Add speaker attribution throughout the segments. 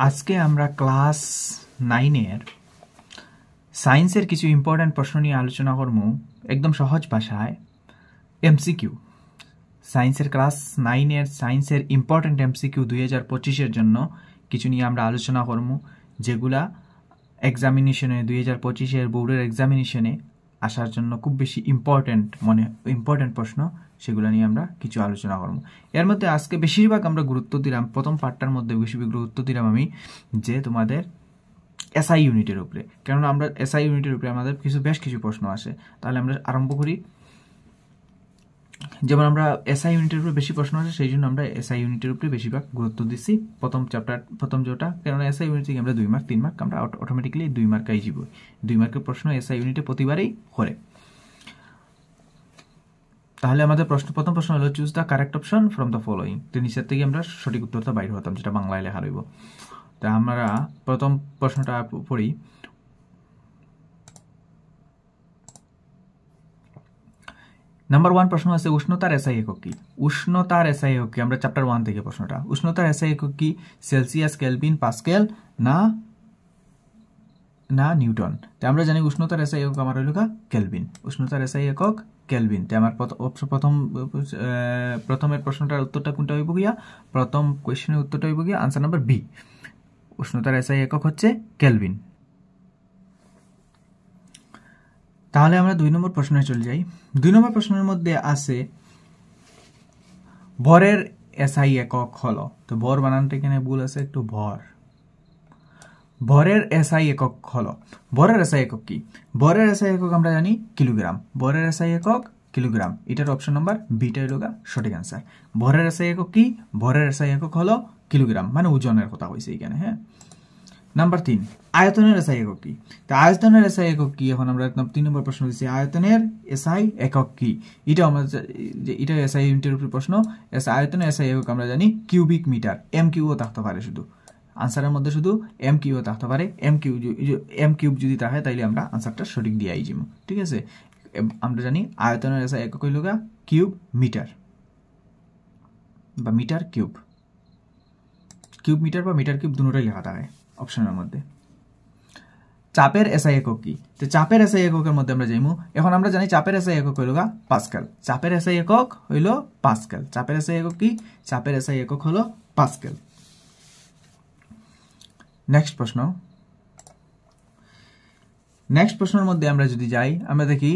Speaker 1: আজকে আমরা ক্লাস 9 সায়েন্সের কিছু ইম্পর্টেন্ট প্রশ্ন নিয়ে আলোচনা করব একদম সহজ ভাষায়। এমসিকিউ সায়েন্সের ক্লাস 9 সায়েন্সের ইম্পর্টেন্ট এমসিকিউ 2025 জন্য কিছু নিয়ে আমরা আলোচনা করব, যেগুলা এক্সামিনেশনে 2025 বোর্ডের এক্সামিনেশনে আসার জন্য খুব বেশি ইম্পর্টেন্ট প্রশ্ন, সেগুলো নিয়ে আমরা কিছু আলোচনা করব। এর মধ্যে আজকে বেশিরভাগ আমরা গুরুত্ব দিলাম, প্রথম পার্টটার মধ্যে বেশি গুরুত্ব দিলাম আমি যে তোমাদের এসআই ইউনিটের উপরে, কারণ আমরা এসআই ইউনিটের উপরে আমাদের বেশ কিছু প্রশ্ন আসে। তাহলে আমরা আরম্ভ করি। যেমন আমরা এসআই ইউনিটের উপরে বেশি প্রশ্ন আছে, সেই জন্য আমরা এসআই ইউনিটের উপরে বেশিরভাগ গুরুত্ব দিচ্ছি। প্রথম যেটা, কারণ এসআই ইউনিট থেকে আমরা 2 মার্ক 3 মার্ক আমরা অটোমেটিক্যালি 2 মার্ক আই যাব। 2 মার্কের প্রশ্ন এসআই ইউনিটে প্রতিবারই করে। তাহলে আমাদের প্রথম প্রশ্ন হলো choose the correct option from the following. তো নিচের থেকে আমরা সঠিক উত্তরটা বাইর হতাম, যেটা বাংলায় লেখা রইব। তা আমরা প্রথম প্রশ্নটা পড়ি। নাম্বার 1 প্রশ্ন আছে উষ্ণতার এসআই একক কি? উষ্ণতার এসআই একক কি? আমরা চ্যাপ্টার 1 থেকে প্রশ্নটা। উষ্ণতার এসআই একক কি? সেলসিয়াস, কেলভিন, পাস্কেল না নিউটন? তো আমরা জানি উষ্ণতার এসআই একক আমার হইল কেলভিন। উষ্ণতার এসআই একক কেলভিন। তো আমার প্রথমের প্রশ্নটার উত্তরটা কোনটা হইব গিয়া? প্রথম কোয়েশ্চেনের উত্তরটা হইব গিয়া আনসার নাম্বার বি। উষ্ণতার এসআই একক হচ্ছে কেলভিন। তাহলে আমরা 2 নম্বর প্রশ্নে চলে যাই। 2 নম্বর প্রশ্নের মধ্যে আছে ভরের এসআই একক হলো। তো ভর বানানটা এখানে ভুল আছে একটু। ভরের এসআই একক হলো। ভরের এসআই একক কি? ভরের এসআই একক আমরা জানি কিলোগ্রাম। ভরের এসআই একক কিলোগ্রাম। এটার অপশন নাম্বার বিটা হইল সঠিক আনসার। ভরের এসআই একক কি? ভরের এসআই একক হলো কিলোগ্রাম, মানে ওজনের কথা হয়েছে এখানে। হ্যাঁ। নাম্বার 3 আয়তনের এসআই একক কি? তো আয়তনের এসআই একক কি? এখন আমরা 3 নম্বর প্রশ্ন দিচ্ছি আয়তনের এসআই একক কি? এটা আমরা এটা এসআই ইউনিটের উপর প্রশ্ন। আয়তনের এসআই একক আমরা জানি কিউবিক মিটার। এম কিউও থাকতে পারে, শুধু আনসারের মধ্যে শুধু এম কিউও থাকতে পারে। এম কিউব যদি থাকে তাইলে আমরা আনসারটা সঠিক দিয়ে আইজিম। ঠিক আছে, আমরা জানি আয়তনের এসআই একক হইল কিউব মিটার বা মিটার কিউব। কিউব মিটার বা মিটার কিউব দুটোটাই লেখা থাকে অপশনের মধ্যে। চাপের এসআই একক কি? তো চাপের এসআই এককের মধ্যে আমরা যাইমু। এখন আমরা জানি চাপের এসআই একক হইল পাস্কেল। চাপের এসআই একক হইল পাস্কেল। চাপের এসআই একক কি? চাপের এসআই একক হলো পাস্কেল। নেক্সট প্রশ্নের মধ্যে আমরা যদি যাই, আমরা দেখি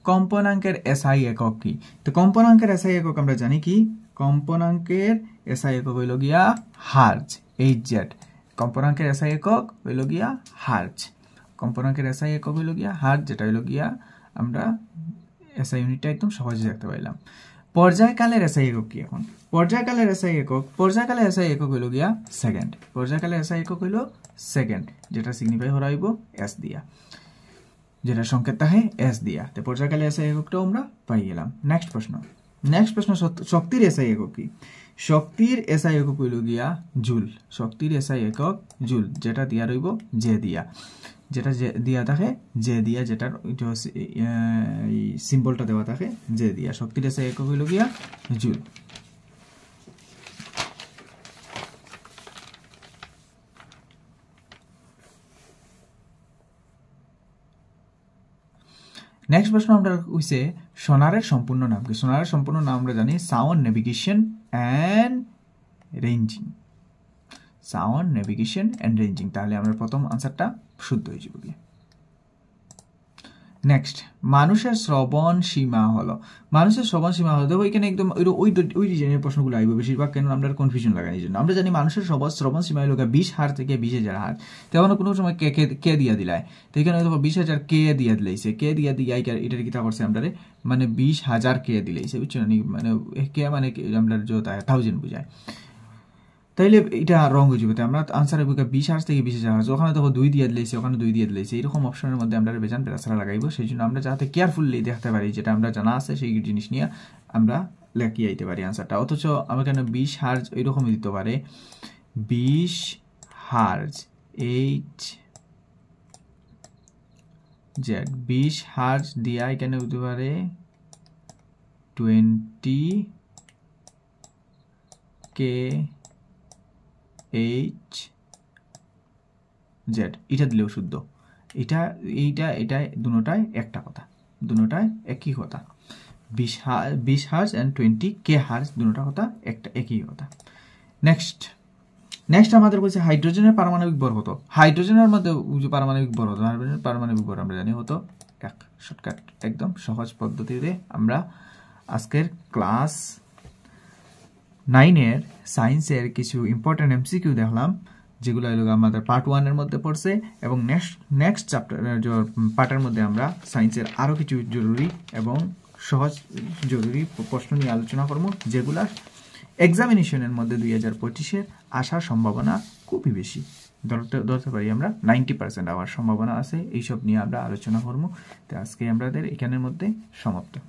Speaker 1: কম্পনাঙ্কের এসআই একক কি? তো কম্পনাঙ্কের এসআই একক আমরা জানি কি? কম্পনাঙ্কের এসআই একক হইল গিয়া হার্জ, এইচজেড। কম্পনাঙ্কের এসআই একক হইল গিয়া হার্জ। কম্পনাঙ্কের এসআই একক হইল গিয়া হার্জ, যেটা হইল গিয়া আমরা এসআই ইউনিটটা একদম সহজে দেখতে পাইলাম। পর্যায়কালের এসআই একক কি? এখন পর্যায়কালের এসআই একক হইল গিয়া সেকেন্ড। পর্যায়কালের এসআই একক হইল সেকেন্ড, যেটা সিগনিফাই করা হইব এস দিয়া, যেটা সংকেত থাকে এস দিয়া। তো পর্যায়কালের এসআই এককটাও আমরা পাই গেলাম। নেক্সট প্রশ্ন শক্তির এসআই একক কি? শক্তির এসআই একক হইল গিয়া জুল। শক্তির এসআই একক জুল, যেটা দিয়া রইব জে দিয়া, যেটা দিয়া থাকে জে দিয়া, যেটার সিম্বলটা দেওয়া থাকে জে দিয়া। শক্তির এসআই একক হইল গিয়া জুল। নেক্সট প্রশ্ন আমরা হইছে সোনারের সম্পূর্ণ নাম কি? সোনারের সম্পূর্ণ নাম আমরা জানি sound navigation and ranging. Sound navigation and ranging. তাহলে আমরা প্রথম আনসারটা শুদ্ধ হয়ে যাবে। নেক্সট, মানুষের শ্রবণ সীমা হলো। মানুষের শ্রবণ সীমা হলো, দেখো এখানে একদম ওই ডিজাইনের প্রশ্নগুলো আসবে বেশিরভাগ, কেন আমরা কনফিউশন লাগাই এই জন্য। আমরা জানি মানুষের শ্রবণ সীমা হলো 20 হার থেকে 20,000 হার। তেমন কোনো সময় কে দিয়া দিলায়, তো এখানে দেখো 20,000 কে দিয়া দিলাইছে। কে দিয়া দিয়ে এটার কিতা করছে আমরা, মানে 20,000 কে দিলাইছে, বুঝছো না? মানে কে মানে আমরা যত 1000 বুঝায়, তাইলে এটা রং হয়ে যাবে। আমরা আনসারের বুকে 20 হার্স থেকে 20,000 হার্স, ওখানে দেখো 2 দিয়ে দিলেছে, ওখানে 2 দিয়ে দিলেছে, এরকম অপশনের মধ্যে আমরা বেজান পেরাসারা লাগাইবো। সেই জন্য আমরা যাতে কেয়ারফুলি দেখতে পারি, যেটা আমরা জানা আছে সেই জিনিস নিয়ে আমরা লেখিয়ে আইতে পারি আনসারটা। অথচ আমার কেন 20 হার্স এইরকমই দিতে পারে, 20 হার্স এইচ জেড, 20 হার্স দিয়া এখানে হতে পারে 20 কে এইচ জেড এটা দিলেও শুদ্ধ এটা এইটা এটা দুটোটাই একটা কথা দুটোটাই একই কথা 20 হার্জ এন্ড 20 কে হার্জ দুটোটা কথা একটা একই কথা নেক্সট আমাদের বলছে হাইড্রোজেনের পারমাণবিক ভর কত হাইড্রোজেনের মধ্যে যে পারমাণবিক ভর হতো পারমাণবিক ভর আমরা জানি হতো এক শর্টকাট একদম সহজ পদ্ধতিতে আমরা আজকের ক্লাস 9 এর সায়েন্সের কিছু ইম্পর্টেন্ট এমসিকিউ দেখলাম যেগুলো হলো আমাদের পার্ট 1 এর মধ্যে পড়ছে এবং নেক্সট চ্যাপ্টার পার্টের মধ্যে আমরা সায়েন্সের আরো কিছু জরুরি এবং সহজ জরুরি প্রশ্ন নিয়ে আলোচনা করব যেগুলো এক্সামিনেশনের মধ্যে 2025 এর আসার সম্ভাবনা খুবই বেশি ধরতে পারি আমরা 90% আসার সম্ভাবনা আছে এইসব নিয়ে আমরা আলোচনা করব তো আজকে আমাদের এখানের মধ্যে সমাপ্ত